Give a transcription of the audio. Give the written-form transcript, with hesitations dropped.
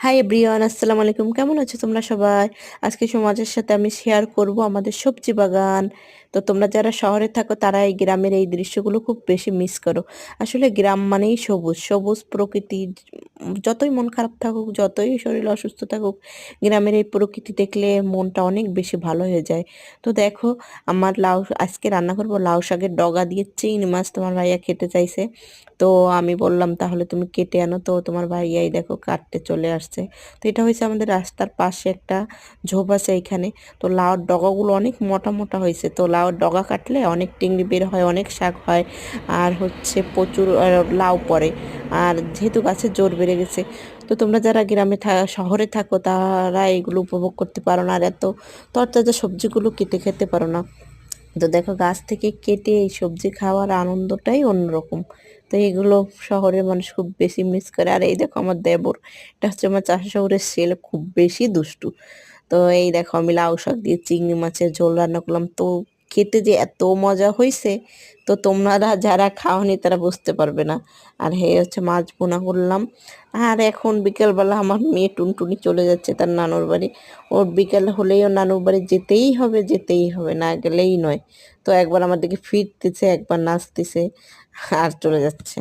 Hi everyone, আসসালামু আলাইকুম। কেমন আছো তোমরা সবাই? আজকে সমাজের সাথে আমি শেয়ার করব আমাদের সবজি বাগান। তো তোমরা যারা শহরে থাকো তারা এই গ্রামের এই দৃশ্যগুলো খুব বেশি মিস করো। আসলে গ্রাম মানেই সবুজ সবুজ প্রকৃতি। যতই মন খারাপ থাকুক, যতই শরীর অসুস্থ থাকুক, গ্রামের এই প্রকৃতি দেখলে মনটা অনেক বেশি ভালো হয়ে যায়। তো দেখো, আমার লাউ আজকে রান্না করব লাউ শাকের ডগা দিয়ে চিংড়ি মাছ। তোমার ভাইয়া খেতে চাইছে, তো আমি বললাম তাহলে তুমি কেটে আনো। তো তোমার ভাইয়াই দেখো কাটতে চলে আসছে। তো এটা হয়েছে আমাদের রাস্তার পাশে একটা ঝোপ আছে এইখানে। তো লাউর ডগাগুলো অনেক মোটা মোটা হয়েছে। তো লাউর ডগা কাটলে অনেক টিংড়ি বের হয়, অনেক শাক হয়, আর হচ্ছে প্রচুর লাউ পড়ে। আর যেহেতু গাছের জোর বেড়ে গেছে, তো তোমরা যারা গ্রামে শহরে থাকো তারা এগুলো উপভোগ করতে পারো না, আর এত তরতাজা সবজিগুলো কেটে খেতে পারো না। তো দেখো, গাছ থেকে কেটে এই সবজি খাওয়ার আনন্দটাই অন্যরকম। তো এগুলো শহরের মানুষ খুব বেশি মিস করে। আর এই দেখো আমার দেবর, এটা হচ্ছে আমার চাষা শহরের ছেলে, খুব বেশি দুষ্টু। তো এই দেখো আমি লাউ শাক দিয়ে চিংড়ি মাছের ঝোল রান্না করলাম। তো খেতে যে এত মজা হয়েছে, তো তোমরা যারা খাওনি তারা বুঝতে পারবে না। আর হচ্ছে মাছ ভুনা করলাম। আর এখন বিকেলবেলা আমার মেয়ে টুনটুনি চলে যাচ্ছে তার নানুর বাড়ি। ওর বিকেল হলেই ওর নানুর বাড়ি যেতেই হবে, যেতেই হবে, না গেলেই নয়। তো একবার আমার দিকে ফিরতেছে, একবার নাচতেছে, আর চলে যাচ্ছে।